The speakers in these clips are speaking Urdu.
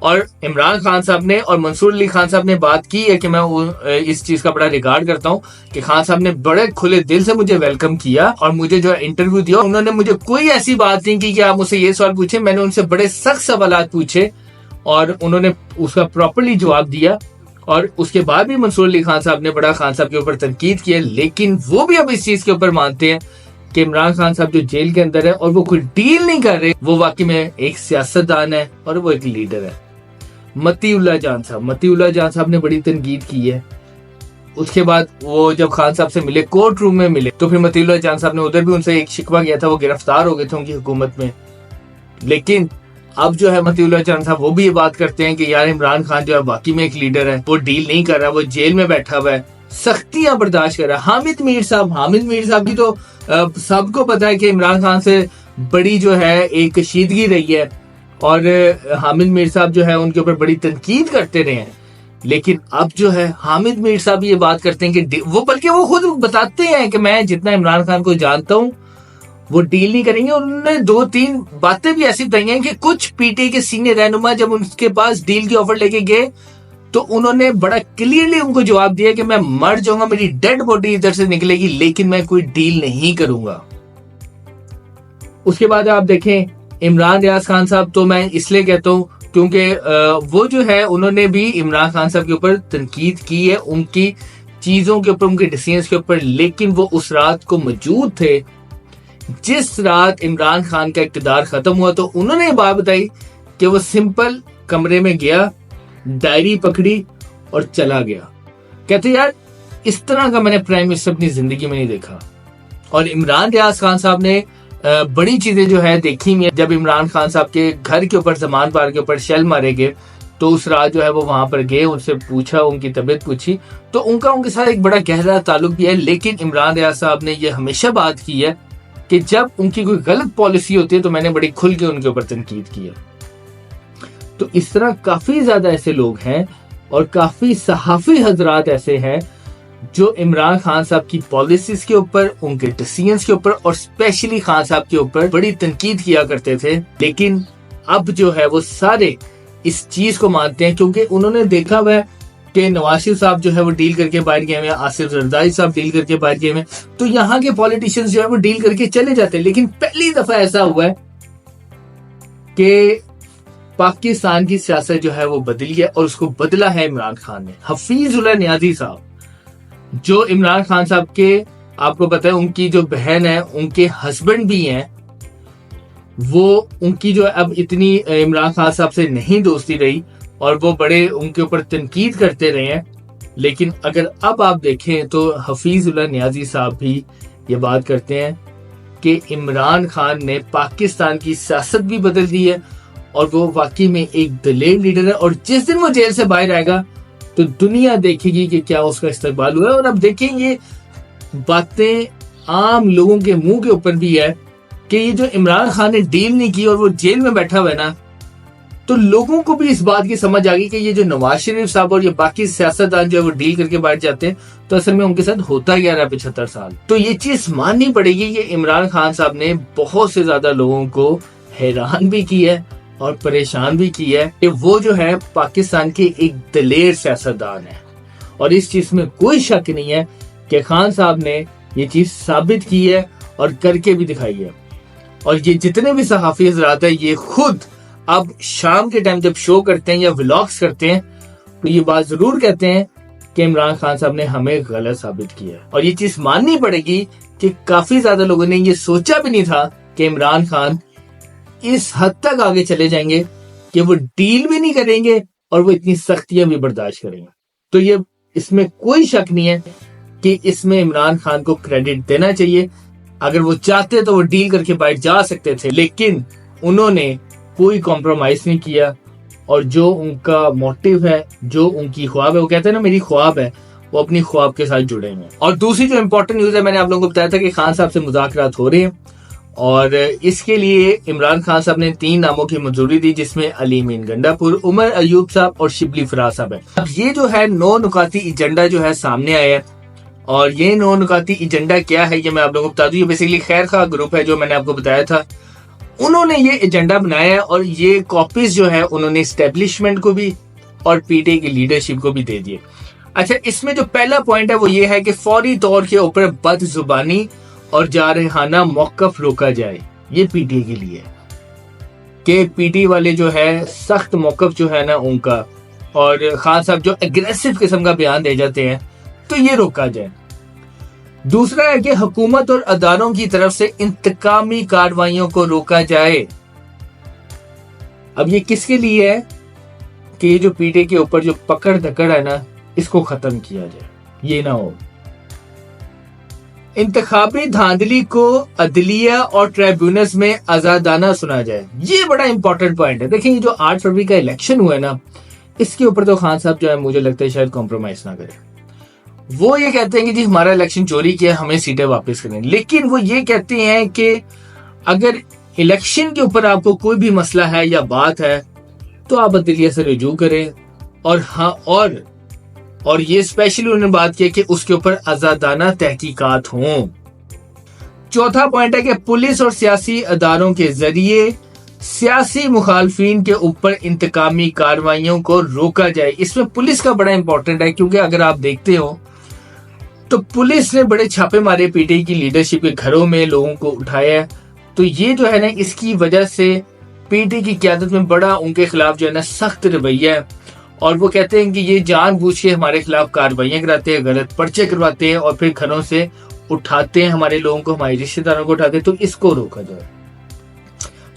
اور عمران خان صاحب نے اور منصور علی خان صاحب نے بات کی ہے کہ میں اس چیز کا بڑا ریگارڈ کرتا ہوں کہ خان صاحب نے بڑے کھلے دل سے مجھے ویلکم کیا اور مجھے جو انٹرویو دیا. انہوں نے مجھے کوئی ایسی بات نہیں کی کہ آپ مجھ سے یہ سوال پوچھیں. میں نے ان سے بڑے سخت سوالات پوچھے اور انہوں نے اس کا پراپرلی جواب دیا. اور اس کے بعد بھی منصور علی خان صاحب نے بڑا خان صاحب کے اوپر تنقید کی ہے, لیکن وہ بھی اب اس چیز کے اوپر مانتے ہیں کہ عمران خان صاحب جو جیل کے اندر ہے اور وہ کوئی ڈیل نہیں کر رہے, وہ واقعی میں ایک سیاستدان ہے اور وہ ایک لیڈر ہے. متی اللہ جان صاحب نے بڑی تنقید کی ہے. اس کے بعد وہ جب خان صاحب سے ملے, کورٹ روم میں ملے, تو پھر متی اللہ جان صاحب نے ادھر بھی ان سے ایک شکوہ کیا تھا, وہ گرفتار ہو گئے تھے ان کی حکومت میں. لیکن اب جو ہے متی اللہ جان صاحب وہ بھی یہ بات کرتے ہیں کہ یار عمران خان جو ہے واقعی میں ایک لیڈر ہے, وہ ڈیل نہیں کر رہا, وہ جیل میں بیٹھا ہوا ہے, سختیاں برداشت کر رہا ہے. حامد میر صاحب کی تو سب کو پتا ہے کہ عمران خان سے بڑی جو ہے ایک کشیدگی رہی ہے اور حامد میر صاحب جو ہے ان کے اوپر بڑی تنقید کرتے رہے ہیں. لیکن اب جو ہے حامد میر صاحب یہ بات کرتے ہیں کہ وہ بلکہ وہ خود بتاتے ہیں کہ میں جتنا عمران خان کو جانتا ہوں وہ ڈیل نہیں کریں گے. انہوں نے 2-3 باتیں بھی ایسی بتائی ہیں کہ کچھ پی ٹی کے سینئر رہنما جب ان کے پاس ڈیل کی آفر لے کے گئے تو انہوں نے بڑا کلیئرلی ان کو جواب دیا کہ میں مر جاؤں گا, میری ڈیڈ باڈی ادھر سے نکلے گی, لیکن میں کوئی ڈیل نہیں کروں گا. اس کے بعد آپ دیکھیں عمران ریاض خان صاحب, تو میں اس لیے کہتا ہوں کیونکہ وہ جو ہے انہوں نے بھی عمران خان صاحب کے اوپر تنقید کی ہے, ان کی چیزوں کے اوپر, ان کے ڈیسیژنز کے اوپر, لیکن وہ اس رات کو موجود تھے جس رات عمران خان کا اقتدار ختم ہوا. تو انہوں نے بات بتائی کہ وہ سمپل کمرے میں گیا, ڈائری پکڑی اور چلا گیا. کہتے یار اس طرح کا میں نے پرائم منسٹر اپنی زندگی میں نہیں دیکھا. اور عمران ریاض خان صاحب نے بڑی چیزیں جو ہے دیکھی ہوئی ہیں. جب عمران خان صاحب کے گھر کے اوپر, زمان پار کے اوپر شیل مارے گئے تو اس رات جو ہے وہ وہاں پر گئے, ان سے پوچھا, ان کی طبیعت پوچھی, تو ان کا ان کے ساتھ ایک بڑا گہرا تعلق بھی ہے. لیکن عمران ریاض صاحب نے یہ ہمیشہ بات کی ہے کہ جب ان کی کوئی غلط پالیسی ہوتی ہے تو میں نے بڑی کھل کے ان کے اوپر تنقید کی ہے. تو اس طرح کافی زیادہ ایسے لوگ ہیں اور کافی صحافی حضرات ایسے ہیں جو عمران خان صاحب کی پالیسیز کے اوپر, ان کے ڈیسیژنز کے اوپر اور اسپیشلی خان صاحب کے اوپر بڑی تنقید کیا کرتے تھے. لیکن اب جو ہے وہ سارے اس چیز کو مانتے ہیں کیونکہ انہوں نے دیکھا ہوا ہے کہ نواز شریف صاحب جو ہے وہ ڈیل کر کے باہر گئے ہیں, آصف زرداری صاحب ڈیل کر کے باہر گئے ہیں, تو یہاں کے پولیٹیشنز جو ہے وہ ڈیل کر کے چلے جاتے ہیں. لیکن پہلی دفعہ ایسا ہوا ہے کہ پاکستان کی سیاست جو ہے وہ بدلی ہے اور اس کو بدلا ہے عمران خان نے. حفیظ اللہ نیازی صاحب جو عمران خان صاحب کے, آپ کو پتا ہے ان کی جو بہن ہے, ان کے ہسبینڈ بھی ہیں, وہ ان کی جو اب اتنی عمران خان صاحب سے نہیں دوستی رہی اور وہ بڑے ان کے اوپر تنقید کرتے رہے ہیں. لیکن اگر اب آپ دیکھیں تو حفیظ اللہ نیازی صاحب بھی یہ بات کرتے ہیں کہ عمران خان نے پاکستان کی سیاست بھی بدل دی ہے اور وہ واقعی میں ایک دلیر لیڈر ہے. اور جس دن وہ جیل سے باہر آئے گا تو دنیا دیکھے گی کہ کیا اس کا استقبال ہوا ہے. اور اب دیکھیں یہ باتیں عام لوگوں کے منہ کے اوپر بھی ہے کہ یہ جو عمران خان نے ڈیل نہیں کی اور وہ جیل میں بیٹھا ہوا ہے نا, تو لوگوں کو بھی اس بات کی سمجھ آ گئی کہ یہ جو نواز شریف صاحب اور یہ باقی سیاستدان جو ہے وہ ڈیل کر کے بیٹھ جاتے ہیں تو اصل میں ان کے ساتھ ہوتا کیا رہا 75 سال. تو یہ چیز ماننی پڑے گی کہ عمران خان صاحب نے بہت سے زیادہ لوگوں کو حیران بھی کی ہے اور پریشان بھی کی ہے کہ وہ جو ہے پاکستان کے ایک دلیر سیاستدان ہے. اور اس چیز میں کوئی شک نہیں ہے کہ خان صاحب نے یہ چیز ثابت کی ہے اور کر کے بھی دکھائی ہے. اور یہ جتنے بھی صحافی حضرات ہیں یہ خود اب شام کے ٹائم جب شو کرتے ہیں یا ولاگز کرتے ہیں تو یہ بات ضرور کہتے ہیں کہ عمران خان صاحب نے ہمیں غلط ثابت کیا ہے. اور یہ چیز ماننی پڑے گی کہ کافی زیادہ لوگوں نے یہ سوچا بھی نہیں تھا کہ عمران خان اس حد تک آگے چلے جائیں گے کہ وہ ڈیل بھی نہیں کریں گے اور وہ اتنی سختیاں بھی برداشت کریں گے. تو یہ اس میں کوئی شک نہیں ہے کہ اس میں عمران خان کو کریڈٹ دینا چاہیے. اگر وہ چاہتے تو وہ ڈیل کر کے باہر جا سکتے تھے, لیکن انہوں نے کوئی کمپرومائز نہیں کیا اور جو ان کا موٹیو ہے, جو ان کی خواب ہے, وہ کہتے ہیں نا میری خواب ہے, وہ اپنی خواب کے ساتھ جڑے ہیں. اور دوسری جو امپورٹنٹ نیوز ہے, میں نے آپ لوگوں کو بتایا تھا کہ خان صاحب سے مذاکرات ہو رہے ہیں اور اس کے لیے عمران خان صاحب نے 3 ناموں کی منظوری دی جس میں علی امین گنڈا پور, عمر ایوب صاحب اور شبلی فراز صاحب ہیں. اب یہ جو ہے 9 نکاتی ایجنڈا جو ہے سامنے آیا ہے اور یہ 9 نکاتی ایجنڈا کیا ہے یہ میں آپ لوگوں کو بتا دوں. یہ بیسیکلی خیر خواہ گروپ ہے جو میں نے آپ کو بتایا تھا. انہوں نے یہ ایجنڈا بنایا ہے اور یہ کاپیز جو ہے انہوں نے اسٹیبلشمنٹ کو بھی اور پی ٹی آئی کی لیڈرشپ کو بھی دے دیے. اچھا, اس میں جو پہلا پوائنٹ ہے وہ یہ ہے کہ فوری طور کے اوپر بد زبانی اور جارحانہ موقف روکا جائے. یہ پی ٹی آئی کے لیے کہ پی ٹی آئی والے جو ہے سخت موقف جو ہے نا ان کا, اور خان صاحب جو اگریسو قسم کا بیان دے جاتے ہیں, تو یہ روکا جائے. دوسرا ہے کہ حکومت اور اداروں کی طرف سے انتقامی کارروائیوں کو روکا جائے. اب یہ کس کے لیے ہے کہ یہ جو پی ٹی آئی کے اوپر جو پکڑ دکڑ ہے نا, اس کو ختم کیا جائے, یہ نہ ہو. انتخابی دھاندلی کو عدلیہ اور ٹریبیونلز میں آزادانہ سنا جائے. یہ بڑا امپورٹنٹ پوائنٹ ہے. دیکھیں, یہ جو 8 فروری کا الیکشن ہوا ہے نا, اس کے اوپر تو خان صاحب جو ہے مجھے لگتا ہے شاید کمپرومائز نہ کرے. وہ یہ کہتے ہیں کہ جی ہمارا الیکشن چوری کیا, ہمیں سیٹیں واپس کریں. لیکن وہ یہ کہتے ہیں کہ اگر الیکشن کے اوپر آپ کو کوئی بھی مسئلہ ہے یا بات ہے تو آپ عدلیہ سے رجوع کریں. اور ہاں, اور یہ اسپیشلی انہوں نے بات کی کہ اس کے اوپر آزادانہ تحقیقات ہوں. چوتھا پوائنٹ ہے کہ پولیس اور سیاسی اداروں کے ذریعے سیاسی مخالفین کے اوپر انتقامی کارروائیوں کو روکا جائے. اس میں پولیس کا بڑا امپورٹنٹ ہے, کیونکہ اگر آپ دیکھتے ہو تو پولیس نے بڑے چھاپے مارے پی ٹی آئی کی لیڈرشپ کے گھروں میں, لوگوں کو اٹھایا ہے. تو یہ جو ہے نا, اس کی وجہ سے پی ٹی آئی کی قیادت میں بڑا ان کے خلاف جو ہے نا سخت رویہ ہے. اور وہ کہتے ہیں کہ یہ جان بوجھ کے ہمارے خلاف کارروائیاں کراتے ہیں, غلط پرچے کرواتے ہیں, اور پھر گھروں سے اٹھاتے ہیں ہمارے لوگوں کو, ہمارے رشتے داروں کو اٹھاتے ہیں. تو اس کو روکا جائے.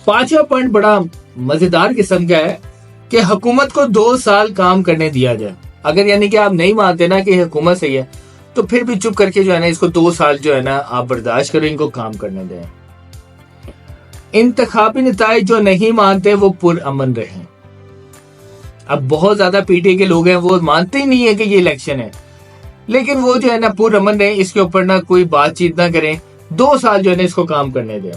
پانچواں پوائنٹ بڑا مزیدار قسم کا ہے کہ حکومت کو 2 سال کام کرنے دیا جائے. اگر یعنی کہ آپ نہیں مانتے نا کہ حکومت صحیح ہے, تو پھر بھی چپ کر کے جو ہے نا اس کو 2 سال جو ہے نا آپ برداشت کریں, ان کو کام کرنے دیں. انتخابی نتائج جو نہیں مانتے وہ پرامن رہیں. اب بہت زیادہ پی ٹی آئی کے لوگ ہیں وہ مانتے ہی نہیں ہے کہ یہ الیکشن ہے, لیکن وہ جو ہے نا پرامن رہیں, اس کے اوپر نہ کوئی بات چیت نہ کریں, 2 سال جو ہے نا اس کو کام کرنے دیں.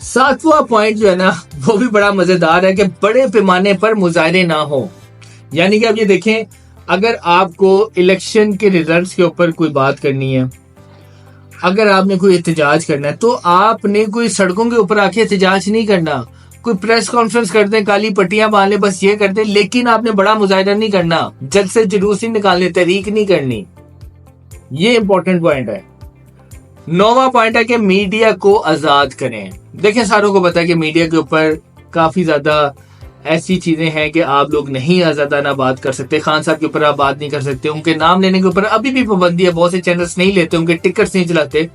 7واں پوائنٹ جو ہے نا وہ بھی بڑا مزیدار ہے کہ بڑے پیمانے پر مظاہرے نہ ہوں. یعنی کہ اب یہ دیکھیں, اگر آپ کو الیکشن کے ریزلٹس کے اوپر کوئی بات کرنی ہے, اگر آپ نے کوئی احتجاج کرنا ہے, تو آپ نے کوئی سڑکوں کے اوپر آ کے احتجاج نہیں کرنا, کوئی پریس کانفرنس کر دیں, کالی پٹیاں باندھ لیں, بس یہ کر دیں. لیکن آپ نے بڑا مظاہرہ نہیں کرنا, جلسے جلوس نہیں نکالنے, تحریک نہیں کرنی. یہ امپورٹنٹ پوائنٹ ہے. 9واں پوائنٹ ہے کہ میڈیا کو آزاد کریں. دیکھیں, ساروں کو پتا ہے کہ میڈیا کے اوپر کافی زیادہ ایسی چیزیں ہیں کہ آپ لوگ نہیں آزادانہ بات کر سکتے. خان صاحب کے اوپر آپ بات نہیں کر سکتے, ان کے نام لینے کے اوپر ابھی بھی پابندی ہے, بہت سے چینلز نہیں لیتے, ان کے ٹکٹس نہیں چلاتے.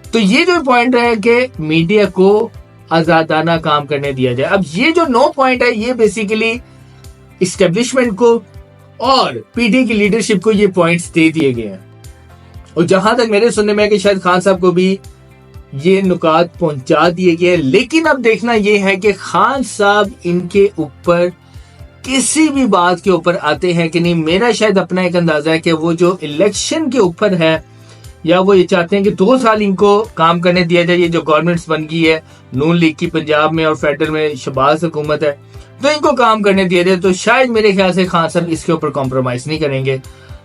تو یہ جو پوائنٹ ہے کہ میڈیا کو آزادانہ کام کرنے دیا جائے. اب یہ جو 9 پوائنٹ ہے, یہ بیسیکلی اسٹیبلشمنٹ کو اور پی ٹی آئی کی لیڈرشپ کو یہ پوائنٹس دے دیے گئے ہیں. اور جہاں تک میرے سننے میں ہے کہ شاید خان صاحب کو بھی یہ نکات پہنچا دیے گئے. لیکن اب دیکھنا یہ ہے کہ خان صاحب ان کے اوپر کسی بھی بات کے اوپر آتے ہیں کہ نہیں. میرا شاید اپنا ایک اندازہ ہے کہ وہ جو الیکشن کے اوپر ہے, یا وہ یہ چاہتے ہیں کہ 2 سال ان کو کام کرنے دیا جائے. یہ جو گورنمنٹس بن گئی ہے نون لیگ کی پنجاب میں اور فیڈرل میں شہباز حکومت ہے, تو ان کو کام کرنے دیا جائے. تو شاید میرے خیال سے خان صاحب اس کے اوپر کمپرومائز نہیں کریں گے.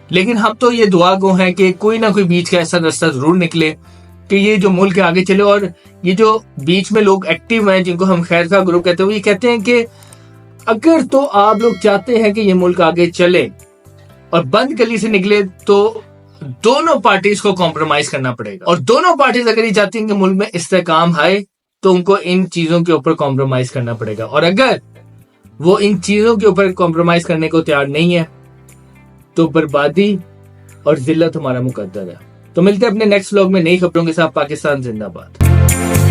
لیکن ہم تو یہ دعا گو ہیں کہ کوئی نہ کوئی بیچ کا ایسا رستہ ضرور نکلے کہ یہ جو ملک آگے چلے. اور یہ جو بیچ میں لوگ ایکٹیو ہیں, جن کو ہم خیر خواہ گروپ کہتے ہیں, وہ یہ کہتے ہیں کہ اگر تو آپ لوگ چاہتے ہیں کہ یہ ملک آگے چلے اور بند گلی سے نکلے, تو دونوں پارٹیز کو کمپرومائز کرنا پڑے گا. اور دونوں پارٹیز اگر یہ چاہتی ہیں کہ ملک میں استحکام آئے, تو ان کو ان چیزوں کے اوپر کمپرومائز کرنا پڑے گا. اور اگر وہ ان چیزوں کے اوپر کمپرومائز کرنے کو تیار نہیں ہے, تو بربادی اور ذلت ہمارا مقدر ہے. تو ملتے ہیں اپنے نیکسٹ ولاگ میں نئی خبروں کے ساتھ. پاکستان زندہ باد.